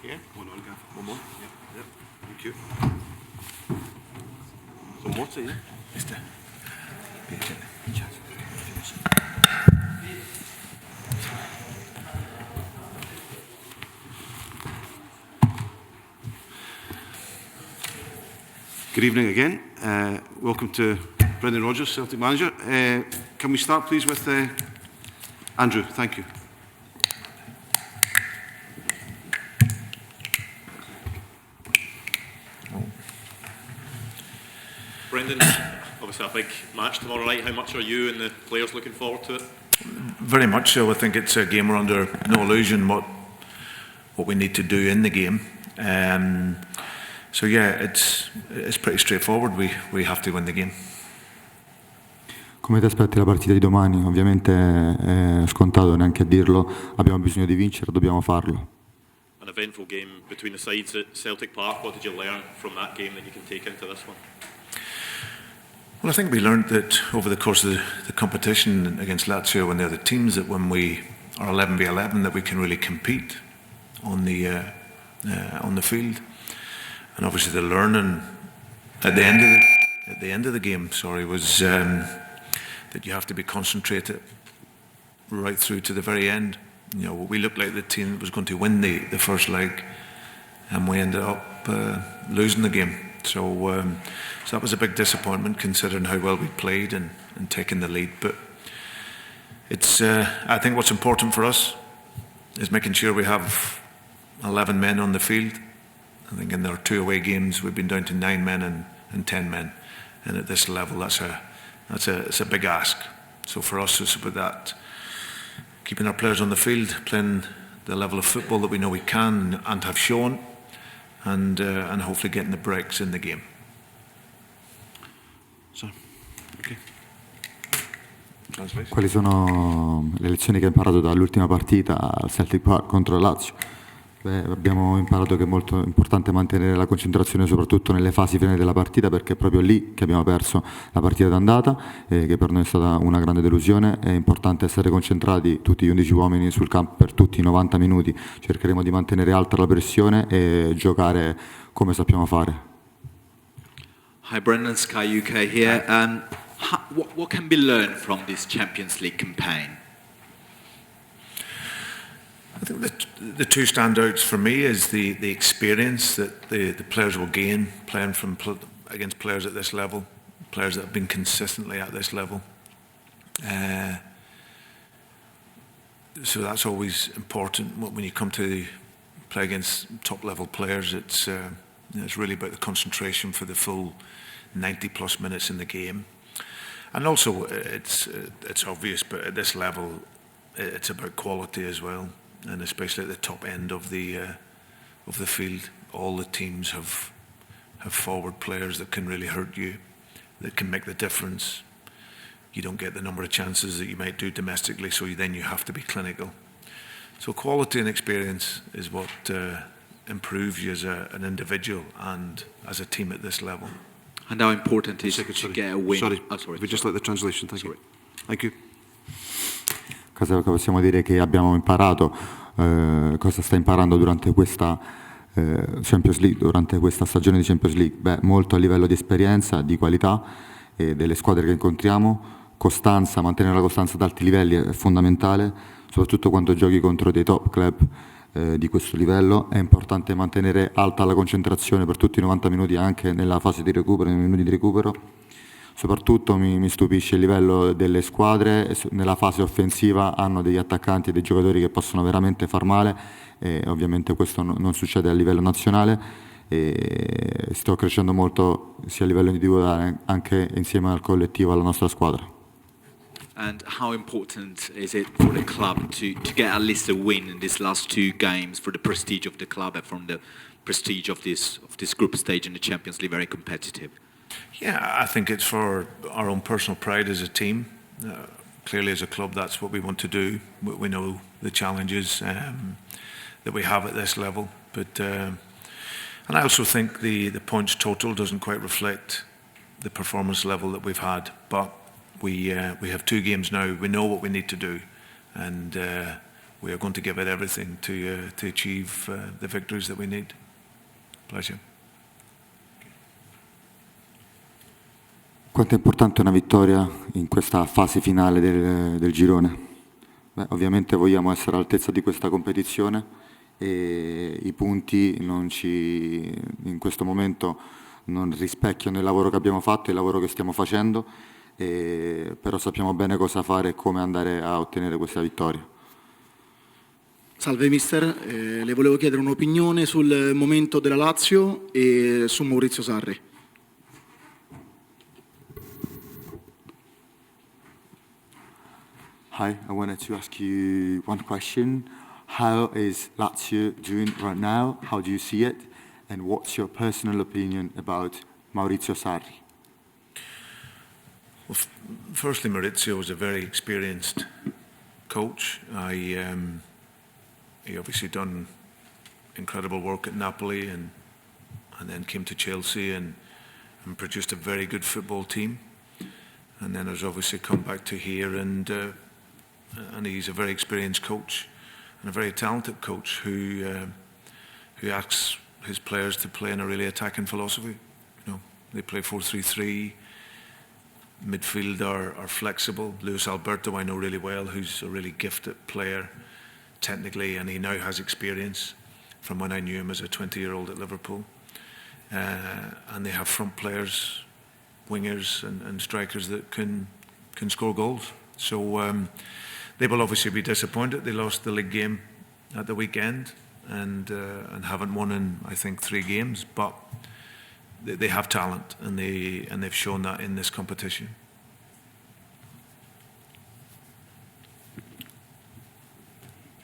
Yeah, one on, Gav. One more. Yep. Thank you. Some water, yeah? Mister. Good evening again. Welcome to Brendan Rodgers, Celtic manager. Can we start, please, with Andrew? Thank you. Brendan, obviously a big match tomorrow night. How much are you and the players looking forward to it? Very much so. I think it's a game we're under no illusion what we need to do in the game. So yeah, it's pretty straightforward. We have to win the game. Come ti aspetti la partita di domani? Ovviamente è scontato neanche a dirlo, abbiamo bisogno di vincere, dobbiamo farlo. An eventful game between the sides at Celtic Park. What did you learn from that game that you can take into this one? Well, I think we learned that over the course of the competition against Lazio and the other teams, that when we are 11v11, that we can really compete on the field. And obviously, the learning at the end of the game, was that you have to be concentrated right through to the very end. You know, we looked like the team that was going to win the first leg, and we ended up losing the game. So that was a big disappointment, considering how well we played and taken the lead. But it's I think what's important for us is making sure we have 11 men on the field. I think in our 2 away games we've been down to 9 men and 10 men, and at this level it's a big ask. So for us it's about that, keeping our players on the field, playing the level of football that we know we can and have shown, and hopefully getting the breaks in the game. So, okay. Quali sono le lezioni che hai imparato dall'ultima partita al Celtic Park contro la Lazio? Abbiamo imparato che è molto importante mantenere la concentrazione soprattutto nelle fasi finali della partita, perché è proprio lì che abbiamo perso la partita d'andata, che per noi è stata una grande delusione. È importante essere concentrati tutti gli 11 uomini sul campo per tutti i 90 minuti. Cercheremo di mantenere alta la pressione e giocare come sappiamo fare. Hi Brendan, Sky UK here. What can be learned from this Champions League campaign? I think the two standouts for me is the experience that the players will gain playing against players at this level, players that have been consistently at this level. So that's always important when you come to play against top level players. It's really about the concentration for the full 90 plus minutes in the game, and also it's obvious, but at this level it's about quality as well. And especially at the top end of the field, all the teams have forward players that can really hurt you, that can make the difference. You don't get the number of chances that you might do domestically, so then you have to be clinical. So quality and experience is what improves you as an individual and as a team at this level. And how important is it to get a win? Sorry, sorry. we just let the translation. Thank you. Thank you. Cosa possiamo dire che abbiamo imparato, cosa sta imparando durante questa Champions League, durante questa stagione di Champions League? Molto a livello di esperienza, di qualità delle squadre che incontriamo, costanza, mantenere la costanza ad alti livelli è fondamentale, soprattutto quando giochi contro dei top club di questo livello. È importante mantenere alta la concentrazione per tutti i 90 minuti, anche nella fase di recupero, nei minuti di recupero. Soprattutto mi stupisce il livello delle squadre, nella fase offensiva hanno degli attaccanti e dei giocatori che possono veramente far male, e ovviamente questo non succede a livello nazionale, e sto crescendo molto sia a livello individuale anche insieme al collettivo, alla nostra squadra. And how important is it for the club to get at least a win in these last 2 games for the prestige of the club and from the prestige of this group stage in the Champions League, very competitive? Yeah, I think it's for our own personal pride as a team. Clearly, as a club, that's what we want to do. We know the challenges that we have at this level, but and I also think the points total doesn't quite reflect the performance level that we've had. But we have 2 games now. We know what we need to do, and we are going to give it everything to achieve the victories that we need. Pleasure. Quanto è importante una vittoria in questa fase finale del girone? Beh, ovviamente vogliamo essere all'altezza di questa competizione e i punti in questo momento non rispecchiano il lavoro che abbiamo fatto, il lavoro che stiamo facendo, però sappiamo bene cosa fare e come andare a ottenere questa vittoria. Salve mister, le volevo chiedere un'opinione sul momento della Lazio e su Maurizio Sarri. Hi, I wanted to ask you one question. How is Lazio doing right now? How do you see it? And what's your personal opinion about Maurizio Sarri? Well, firstly, Maurizio was a very experienced coach. He obviously done incredible work at Napoli and then came to Chelsea and produced a very good football team. And then has obviously come back to here and he's a very experienced coach and a very talented coach who asks his players to play in a really attacking philosophy. You know, they play 4-3-3. Midfield are flexible. Luis Alberto I know really well, who's a really gifted player technically, and he now has experience from when I knew him as a 20-year-old at Liverpool. And they have front players, wingers and strikers that can score goals. So they will obviously be disappointed. They lost the league game at the weekend and haven't won in, I think, 3 games. But they have talent and they've shown that in this competition.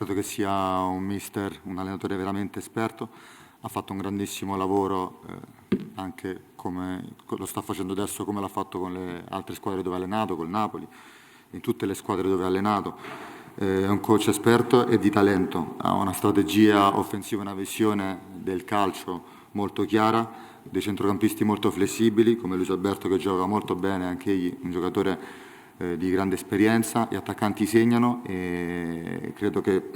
Credo che sia un mister, un allenatore veramente esperto. Ha fatto un grandissimo lavoro anche come lo sta facendo adesso, come l'ha fatto con le altre squadre dove ha allenato, col Napoli, in tutte le squadre dove ha allenato. È un coach esperto e di talento, ha una strategia offensiva, una visione del calcio molto chiara, dei centrocampisti molto flessibili come Luis Alberto che gioca molto bene, anche egli un giocatore di grande esperienza, gli attaccanti segnano e credo che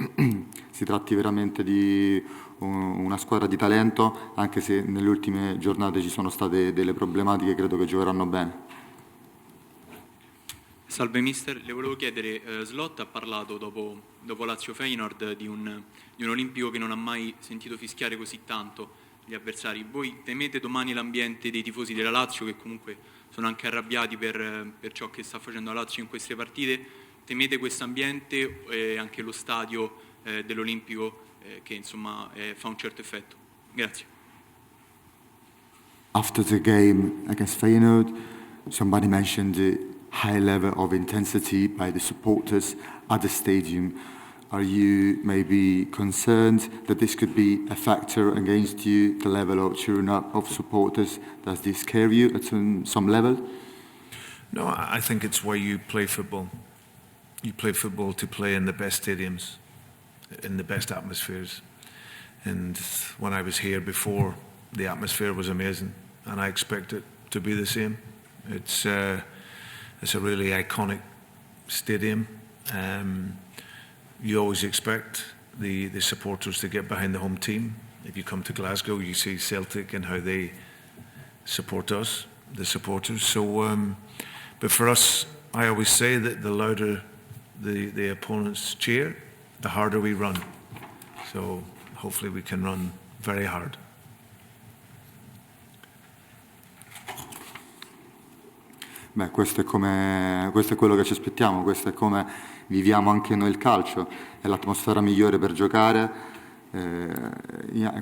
si tratti veramente di una squadra di talento, anche se nelle ultime giornate ci sono state delle problematiche, credo che giocheranno bene. Salve mister, le volevo chiedere, Slot ha parlato dopo Lazio-Feyenoord di un olimpico che non ha mai sentito fischiare così tanto gli avversari. Voi temete domani l'ambiente dei tifosi della Lazio, che comunque sono anche arrabbiati per ciò che sta facendo la Lazio in queste partite? Temete questo ambiente e anche lo stadio dell'Olimpico che insomma fa un certo effetto? Grazie. After the game against Feyenoord, somebody mentioned the high level of intensity by the supporters at the stadium. Are you maybe concerned that this could be a factor against you, the level of cheering up of supporters? Does this scare you at some level? No, I think it's why you play football. You play football to play in the best stadiums, in the best atmospheres. And when I was here before, the atmosphere was amazing, and I expect it to be the same. It's a really iconic stadium. You always expect the supporters to get behind the home team. If you come to Glasgow, you see Celtic and how they support us, the supporters. So, but for us, I always say that the louder the opponents cheer, the harder we run. So hopefully we can run very hard. Beh, questo è quello che ci aspettiamo, questo è come viviamo anche noi il calcio, è l'atmosfera migliore per giocare.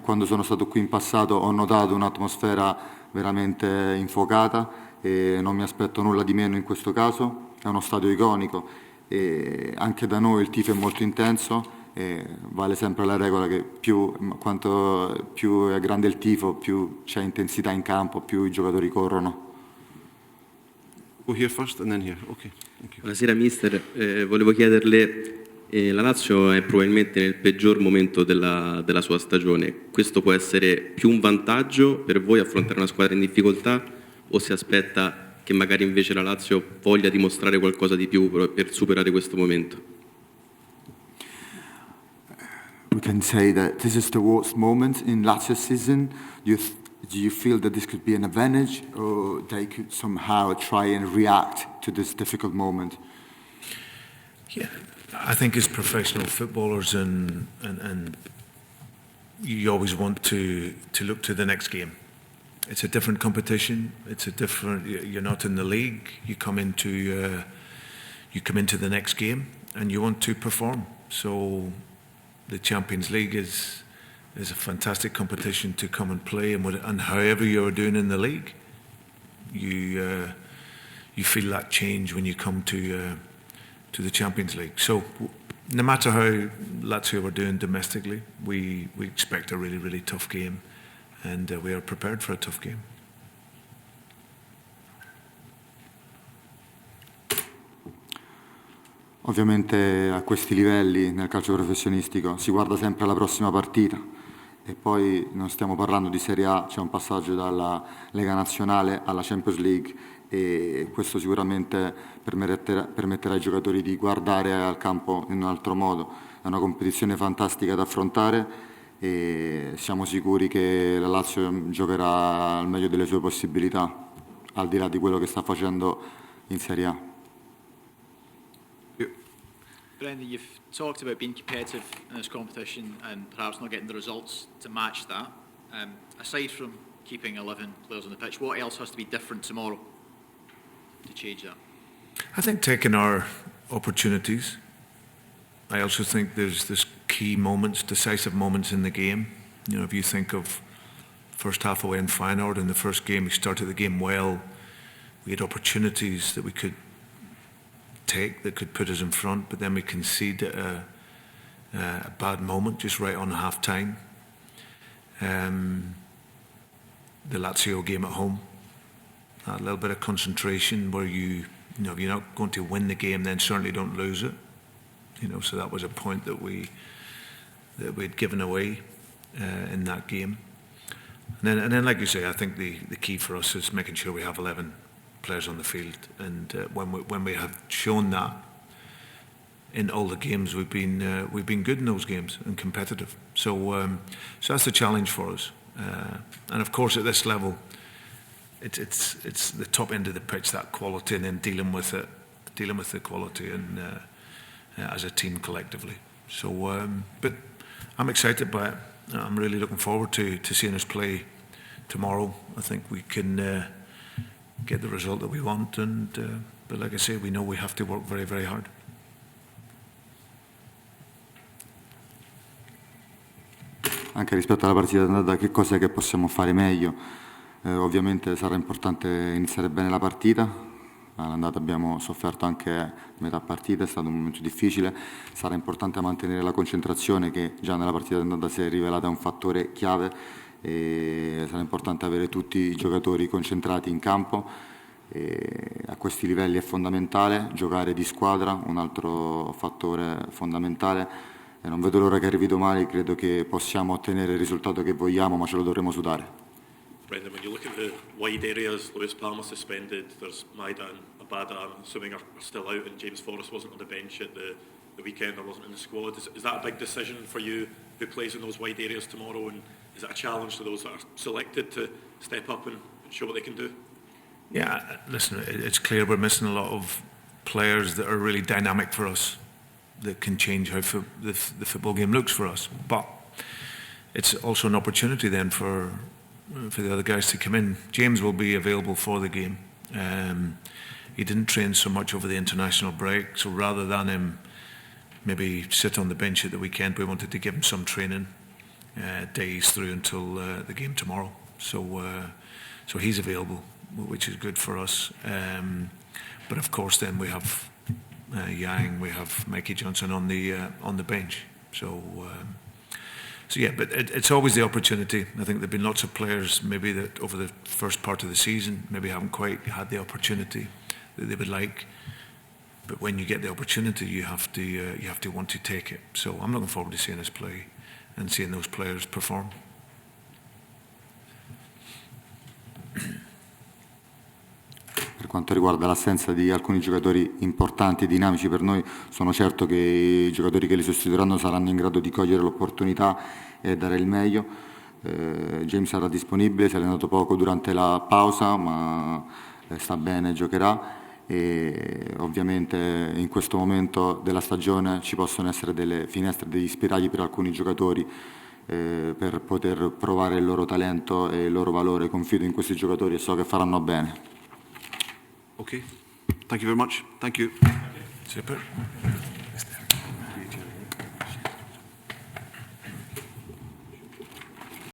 Quando sono stato qui in passato ho notato un'atmosfera veramente infuocata e non mi aspetto nulla di meno in questo caso. È uno stadio iconico e anche da noi il tifo è molto intenso e vale sempre la regola che quanto più è grande il tifo, più c'è intensità in campo, più i giocatori corrono. Go here first and then here. Okay, thank you. Buonasera mister, volevo chiederle, la Lazio è probabilmente nel peggior momento della sua stagione. Questo può essere più un vantaggio per voi affrontare una squadra in difficoltà o si aspetta che magari invece la Lazio voglia dimostrare qualcosa di più per superare questo momento? we can say that this is the worst moment in Lazio's season. Do you feel that this could be an advantage, or they could somehow try and react to this difficult moment? Yeah, I think as professional footballers, and you always want to look to the next game. It's a different competition. It's a different. You're not in the league. You come into the next game, and you want to perform. So, the Champions League is a fantastic competition to come and play, and however you're doing in the league, you feel that change when you come to the Champions League. So, no matter how Lazio are doing domestically, we expect a really, really tough game, and we are prepared for a tough game. Ovviamente a questi livelli nel calcio professionistico si guarda sempre alla prossima partita e poi non stiamo parlando di Serie A, c'è un passaggio dalla Lega Nazionale alla Champions League e questo sicuramente permetterà ai giocatori di guardare al campo in un altro modo. È una competizione fantastica da affrontare e siamo sicuri che la Lazio giocherà al meglio delle sue possibilità, al di là di quello che sta facendo in Serie A. Brendan, you've talked about being competitive in this competition and perhaps not getting the results to match that. Aside from keeping 11 players on the pitch, what else has to be different tomorrow to change that? I think taking our opportunities. I also think there's key moments, decisive moments in the game. You know, if you think of first half away in Feyenoord, in the first game, we started the game well. We had opportunities that we could take that could put us in front, but then we conceded a bad moment just right on half time. The Lazio game at home, a little bit of concentration where you know if you're not going to win the game, then certainly don't lose it. You know, so that was a point that we'd given away in that game. And then, like you say, I think the key for us is making sure we have 11 players on the field, and when we have shown that in all the games, we've been good in those games and competitive. So that's the challenge for us. And of course, at this level, it's the top end of the pitch, that quality, and then dealing with the quality and as a team collectively. So, but I'm excited by it. I'm really looking forward to seeing us play tomorrow. I think we can get the result that we want, but like I say, we know we have to work very, very hard. Anche rispetto alla partita d'andata, che cos'è che possiamo fare meglio? Ovviamente sarà importante iniziare bene la partita. All'andata abbiamo sofferto anche metà partita, è stato un momento difficile. Sarà importante mantenere la concentrazione, che già nella partita d'andata si è rivelata un fattore chiave. E sarà importante avere tutti i giocatori concentrati in campo. E a questi livelli è fondamentale giocare di squadra, un altro fattore fondamentale. E non vedo l'ora che arrivi domani, credo che possiamo ottenere il risultato che vogliamo, ma ce lo dovremo sudare. Brendan, when you look at the wide areas, Lewis Palmer suspended, there's Maida and Abada, I'm assuming, are still out, and James Forrest wasn't on the bench at the weekend or wasn't in the squad. Is that a big decision for you, who plays in those wide areas tomorrow, and is that a challenge to those that are selected to step up and show what they can do? Yeah, listen, it's clear we're missing a lot of players that are really dynamic for us, that can change how the football game looks for us. But it's also an opportunity then for the other guys to come in. James will be available for the game. He didn't train so much over the international break, so rather than him maybe sit on the bench at the weekend, we wanted to give him some training days through until the game tomorrow. So he's available, which is good for us. But of course, then we have Yang, we have Mikey Johnson on the bench. So yeah, but it's always the opportunity. I think there've been lots of players maybe that over the first part of the season maybe haven't quite had the opportunity that they would like. But when you get the opportunity, you have to want to take it. So I'm looking forward to seeing us play and seeing those players perform. Per quanto riguarda l'assenza di alcuni giocatori importanti e dinamici per noi, sono certo che i giocatori che li sostituiranno saranno in grado di cogliere l'opportunità e dare il meglio. James sarà disponibile, si è allenato poco durante la pausa, ma sta bene, giocherà, e ovviamente in questo momento della stagione ci possono essere delle finestre, degli spiragli per alcuni giocatori per poter provare il loro talento e il loro valore. Confido in questi giocatori e so che faranno bene. Okay. Thank you very much. Thank you. Super.